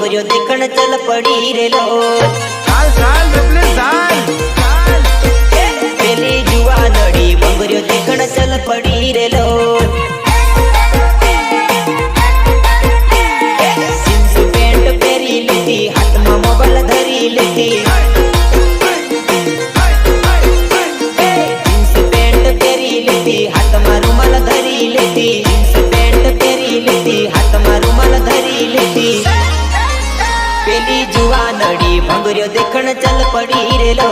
भंगरियो देखण चल पड़ी रे लो चाल चाल डबले चाल पेली जुआ नड़ी भंगरियो देखण चल पड़ी रे लो जींस पेंट पहरी लेती हाथ में मोबाइल धरी लेती जींस पेंट पहरी लेती हाथ में रुमाल धरी लेती जींस पेंट पहरी लेती हाथ में रुमाल धरी लेती पेली जुआ नड़ी भंगरियो देखण चल पड़ी रे लो